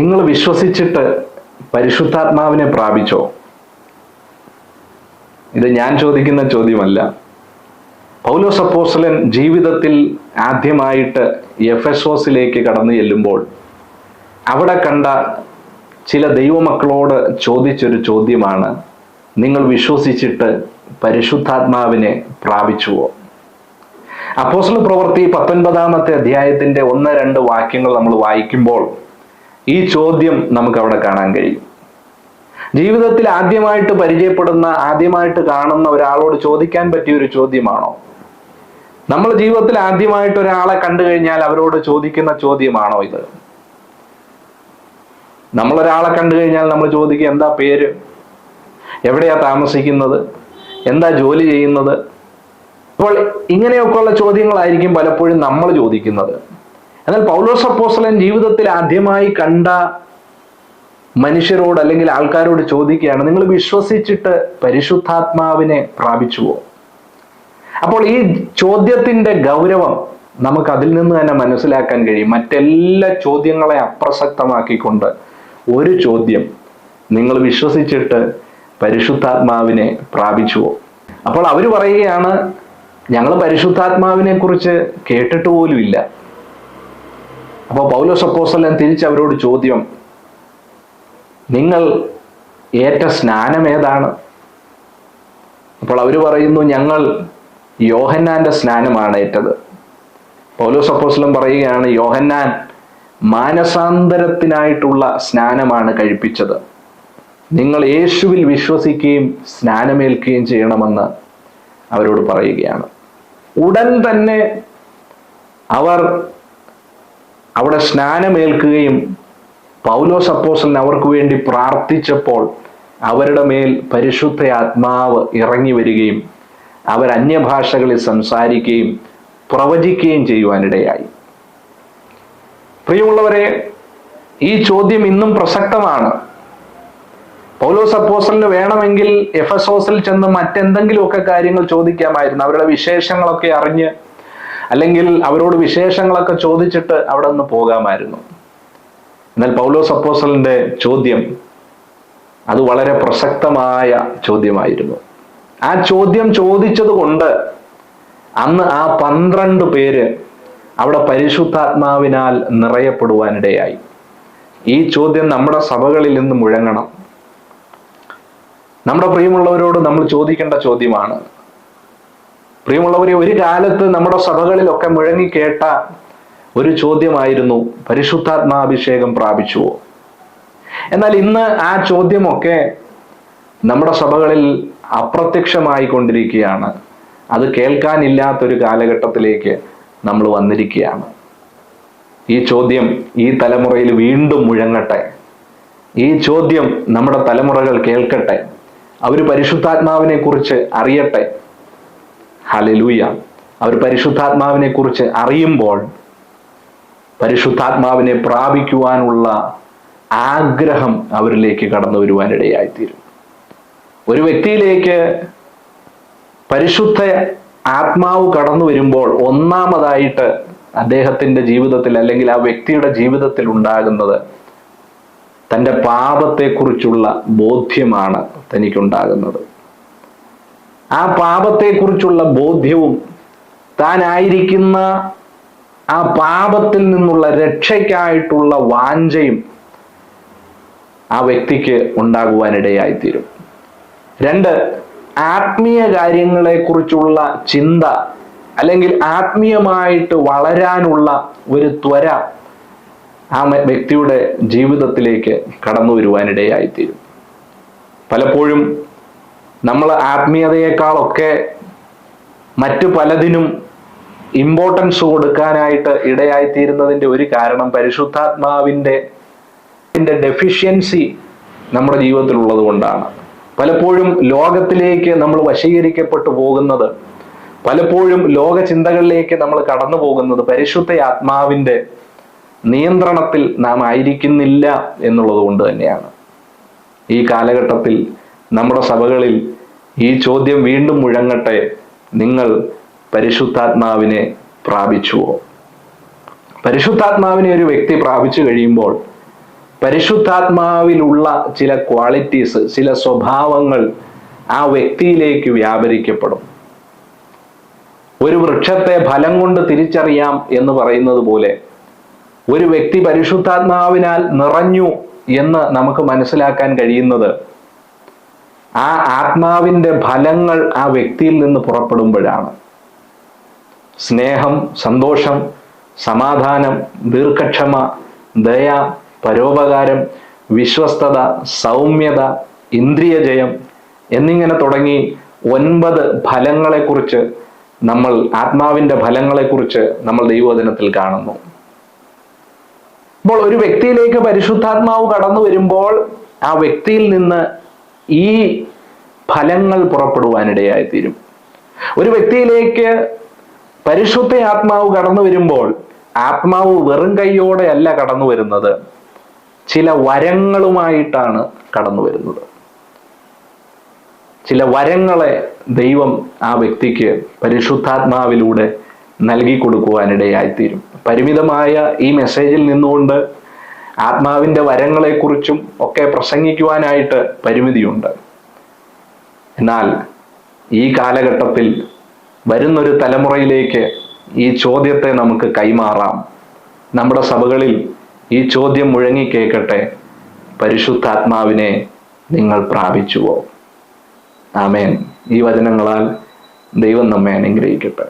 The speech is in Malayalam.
നിങ്ങൾ വിശ്വസിച്ചിട്ട് പരിശുദ്ധാത്മാവിനെ പ്രാപിച്ചോ? ഇത് ഞാൻ ചോദിക്കുന്ന ചോദ്യമല്ല. പൗലോസ് അപ്പോസ്തലൻ ജീവിതത്തിൽ ആദ്യമായിട്ട് എഫെസോസിലേക്ക് കടന്നു ചെല്ലുമ്പോൾ അവിടെ കണ്ട ചില ദൈവമക്കളോട് ചോദിച്ചൊരു ചോദ്യമാണ്, നിങ്ങൾ വിശ്വസിച്ചിട്ട് പരിശുദ്ധാത്മാവിനെ പ്രാപിച്ചുവോ? അപ്പോസ്തല പ്രവൃത്തി 19-ാമത്തെ അധ്യായത്തിന്റെ 1-2 വാക്യങ്ങൾ നമ്മൾ വായിക്കുമ്പോൾ ഈ ചോദ്യം നമുക്ക് അവിടെ കാണാൻ കഴിയും. ജീവിതത്തിൽ ആദ്യമായിട്ട് പരിചയപ്പെടുന്ന, ആദ്യമായിട്ട് കാണുന്ന ഒരാളോട് ചോദിക്കാൻ പറ്റിയ ഒരു ചോദ്യമാണോ? നമ്മൾ ജീവിതത്തിൽ ആദ്യമായിട്ട് ഒരാളെ കണ്ടു കഴിഞ്ഞാൽ അവരോട് ചോദിക്കുന്ന ചോദ്യമാണോ ഇത്? നമ്മളൊരാളെ കണ്ടു കഴിഞ്ഞാൽ നമ്മൾ ചോദിക്കുക, എന്താ പേര്, എവിടെയാ താമസിക്കുന്നത്, എന്താ ജോലി ചെയ്യുന്നത്? അപ്പോൾ ഇങ്ങനെയൊക്കെയുള്ള ചോദ്യങ്ങളായിരിക്കും പലപ്പോഴും നമ്മൾ ചോദിക്കുന്നത്. എന്നാൽ പൗലോസ് അപ്പോസ്തലൻ ജീവിതത്തിൽ ആദ്യമായി കണ്ട മനുഷ്യരോട് അല്ലെങ്കിൽ ആൾക്കാരോട് ചോദിക്കുകയാണ്, നിങ്ങൾ വിശ്വസിച്ചിട്ട് പരിശുദ്ധാത്മാവിനെ പ്രാപിച്ചുവോ? അപ്പോൾ ഈ ചോദ്യത്തിന്റെ ഗൗരവം നമുക്ക് അതിൽ നിന്ന് തന്നെ മനസ്സിലാക്കാൻ കഴിയും. മറ്റെല്ലാ ചോദ്യങ്ങളെ അപ്രസക്തമാക്കിക്കൊണ്ട് ഒരു ചോദ്യം, നിങ്ങൾ വിശ്വസിച്ചിട്ട് പരിശുദ്ധാത്മാവിനെ പ്രാപിച്ചുവോ? അപ്പോൾ അവർ പറയുകയാണ്, ഞങ്ങൾ പരിശുദ്ധാത്മാവിനെ കുറിച്ച് കേട്ടിട്ട് പോലും ഇല്ല. അപ്പോൾ പൗലോസ് അപ്പോസ്തലൻ തിരിച്ച് അവരോട് ചോദ്യം, നിങ്ങൾ ഏറ്റ സ്നാനം ഏതാണ്? അപ്പോൾ അവർ പറയുന്നു, ഞങ്ങൾ യോഹന്നാന്റെ സ്നാനമാണ് ഏറ്റത്. പൗലോസ് അപ്പോസ്തലൻ പറയുകയാണ്, യോഹന്നാൻ മാനസാന്തരത്തിനായിട്ടുള്ള സ്നാനമാണ് കഴിപ്പിച്ചത്. നിങ്ങൾ യേശുവിൽ വിശ്വസിക്കുകയും സ്നാനമേൽക്കുകയും ചെയ്യണമെന്ന് അവരോട് പറയുകയാണ്. ഉടൻ തന്നെ അവർ അവിടെ സ്നാനമേൽക്കുകയും പൗലോസ് അപ്പോസ്തലൻ അവർക്ക് വേണ്ടി പ്രാർത്ഥിച്ചപ്പോൾ അവരുടെ മേൽ പരിശുദ്ധ ആത്മാവ് ഇറങ്ങി വരികയും അവർ അന്യഭാഷകളിൽ സംസാരിക്കുകയും പ്രവചിക്കുകയും ചെയ്യുവാനിടയായി. പ്രിയമുള്ളവരെ, ഈ ചോദ്യം ഇന്നും പ്രസക്തമാണ്. പൗലോസ് അപ്പോസ്തലന് വേണമെങ്കിൽ എഫെസോസിൽ ചെന്ന് മറ്റെന്തെങ്കിലുമൊക്കെ കാര്യങ്ങൾ ചോദിക്കാമായിരുന്നു, അവരുടെ വിശേഷങ്ങളൊക്കെ അറിഞ്ഞ്, അല്ലെങ്കിൽ അവരോട് വിശേഷങ്ങളൊക്കെ ചോദിച്ചിട്ട് അവിടെ നിന്ന് പോകാമായിരുന്നു. എന്നാൽ പൗലോസ് അപ്പോസ്തലന്റെ ചോദ്യം അത് വളരെ പ്രസക്തമായ ചോദ്യമായിരുന്നു. ആ ചോദ്യം ചോദിച്ചത് കൊണ്ട് അന്ന് ആ 12 പേര് അവിടെ പരിശുദ്ധാത്മാവിനാൽ നിറയപ്പെടുവാനിടയായി. ഈ ചോദ്യം നമ്മുടെ സഭകളിൽ നിന്ന് മുഴങ്ങണം. നമ്മുടെ പ്രിയമുള്ളവരോട് നമ്മൾ ചോദിക്കേണ്ട ചോദ്യമാണ്. പ്രിയമുള്ളവരെ, ഒരു കാലത്ത് നമ്മുടെ സഭകളിലൊക്കെ മുഴങ്ങിക്കേട്ട ഒരു ചോദ്യമായിരുന്നു, പരിശുദ്ധാത്മാഭിഷേകം പ്രാപിച്ചുവോ? എന്നാൽ ഇന്ന് ആ ചോദ്യമൊക്കെ നമ്മുടെ സഭകളിൽ അപ്രത്യക്ഷമായി കൊണ്ടിരിക്കുകയാണ്. അത് കേൾക്കാനില്ലാത്തൊരു കാലഘട്ടത്തിലേക്ക് നമ്മൾ വന്നിരിക്കുകയാണ്. ഈ ചോദ്യം ഈ തലമുറയിൽ വീണ്ടും മുഴങ്ങട്ടെ. ഈ ചോദ്യം നമ്മുടെ തലമുറകൾ കേൾക്കട്ടെ. അവർ പരിശുദ്ധാത്മാവിനെ കുറിച്ച് അറിയട്ടെ. ഹല്ലേലൂയ. അവർ പരിശുദ്ധാത്മാവിനെ കുറിച്ച് അറിയുമ്പോൾ പരിശുദ്ധാത്മാവിനെ പ്രാപിക്കുവാനുള്ള ആഗ്രഹം അവരിലേക്ക് കടന്നു വരുവാനിടയായിത്തീരും. ഒരു വ്യക്തിയിലേക്ക് പരിശുദ്ധ ആത്മാവ് കടന്നു വരുമ്പോൾ ഒന്നാമതായിട്ട് അദ്ദേഹത്തിന്റെ ജീവിതത്തിൽ, അല്ലെങ്കിൽ ആ വ്യക്തിയുടെ ജീവിതത്തിൽ ഉണ്ടാകുന്നത് തൻ്റെ പാപത്തെക്കുറിച്ചുള്ള ബോധ്യമാണ് തനിക്കുണ്ടാകുന്നത്. ആ പാപത്തെക്കുറിച്ചുള്ള ബോധ്യവും താനായിരിക്കുന്ന ആ പാപത്തിൽ നിന്നുള്ള രക്ഷയ്ക്കായിട്ടുള്ള വാഞ്ചയും ആ വ്യക്തിക്ക് ഉണ്ടാകുവാനിടയായിത്തീരും. 2, ആത്മീയ കാര്യങ്ങളെ കുറിച്ചുള്ള ചിന്ത, അല്ലെങ്കിൽ ആത്മീയമായിട്ട് വളരാനുള്ള ഒരു ത്വര ആ വ്യക്തിയുടെ ജീവിതത്തിലേക്ക് കടന്നു വരുവാനിടയായിത്തീരും. പലപ്പോഴും നമ്മൾ ആത്മീയതയെക്കാളൊക്കെ മറ്റു പലതിനും ഇമ്പോർട്ടൻസ് കൊടുക്കാനായിട്ട് ഇടയായിത്തീരുന്നതിൻ്റെ ഒരു കാരണം പരിശുദ്ധാത്മാവിൻ്റെ ഡെഫിഷ്യൻസി നമ്മുടെ ജീവിതത്തിലുള്ളത് കൊണ്ടാണ്. പലപ്പോഴും ലോകത്തിലേക്ക് നമ്മൾ വശീകരിക്കപ്പെട്ടു പോകുന്നത്, പലപ്പോഴും ലോക ചിന്തകളിലേക്ക് നമ്മൾ കടന്നു പോകുന്നത് പരിശുദ്ധ ആത്മാവിൻ്റെ നിയന്ത്രണത്തിൽ നാം ആയിരിക്കുന്നില്ല എന്നുള്ളത് കൊണ്ട് തന്നെയാണ്. ഈ കാലഘട്ടത്തിൽ നമ്മുടെ സഭകളിൽ ഈ ചോദ്യം വീണ്ടും മുഴങ്ങട്ടെ, നിങ്ങൾ പരിശുദ്ധാത്മാവിനെ പ്രാപിച്ചുവോ? പരിശുദ്ധാത്മാവിനെ ഒരു വ്യക്തി പ്രാപിച്ചു കഴിയുമ്പോൾ പരിശുദ്ധാത്മാവിലുള്ള ചില ക്വാളിറ്റീസ്, ചില സ്വഭാവങ്ങൾ ആ വ്യക്തിയിലേക്ക് വ്യാപരിക്കപ്പെടും. ഒരു വൃക്ഷത്തെ ഫലം കൊണ്ട് തിരിച്ചറിയാം എന്ന് പറയുന്നത് പോലെ ഒരു വ്യക്തി പരിശുദ്ധാത്മാവിനാൽ നിറഞ്ഞു എന്ന് നമുക്ക് മനസ്സിലാക്കാൻ കഴിയുന്നത് ആ ആത്മാവിൻ്റെ ഫലങ്ങൾ ആ വ്യക്തിയിൽ നിന്ന് പുറപ്പെടുമ്പോഴാണ്. സ്നേഹം, സന്തോഷം, സമാധാനം, ദീർഘക്ഷമ, ദയ, പരോപകാരം, വിശ്വസ്തത, സൗമ്യത, ഇന്ദ്രിയജയം എന്നിങ്ങനെ തുടങ്ങി 9 ഫലങ്ങളെക്കുറിച്ച് ആത്മാവിൻ്റെ ഫലങ്ങളെക്കുറിച്ച് നമ്മൾ ദൈവവചനത്തിൽ കാണുന്നു. അപ്പോൾ ഒരു വ്യക്തിയിലേക്ക് പരിശുദ്ധാത്മാവ് കടന്നു വരുമ്പോൾ ആ വ്യക്തിയിൽ നിന്ന് ഈ ഫലങ്ങൾ പുറപ്പെടുവാനിടയായിത്തീരും. ഒരു വ്യക്തിയിലേക്ക് പരിശുദ്ധ ആത്മാവ് കടന്നു വരുമ്പോൾ ആത്മാവ് വെറും കൈയോടെ അല്ല കടന്നു വരുന്നത്, ചില വരങ്ങളുമായിട്ടാണ് കടന്നു വരുന്നത്. ചില വരങ്ങളെ ദൈവം ആ വ്യക്തിക്ക് പരിശുദ്ധാത്മാവിലൂടെ നൽകി കൊടുക്കുവാനിടയായിത്തീരും. പരിമിതമായ ഈ മെസ്സേജിൽ നിന്നുകൊണ്ട് ആത്മാവിൻ്റെ വരങ്ങളെക്കുറിച്ചും ഒക്കെ പ്രസംഗിക്കുവാനായിട്ട് പരിമിതിയുണ്ട്. എന്നാൽ ഈ കാലഘട്ടത്തിൽ വരുന്നൊരു തലമുറയിലേക്ക് ഈ ചോദ്യത്തെ നമുക്ക് കൈമാറാം. നമ്മുടെ സഭകളിൽ ഈ ചോദ്യം മുഴങ്ങിക്കേൾക്കട്ടെ: പരിശുദ്ധാത്മാവിനെ നിങ്ങൾ പ്രാപിച്ചുവോ? ആമേൻ. ഈ വചനങ്ങളാൽ ദൈവം നമ്മെ അനുഗ്രഹിക്കട്ടെ.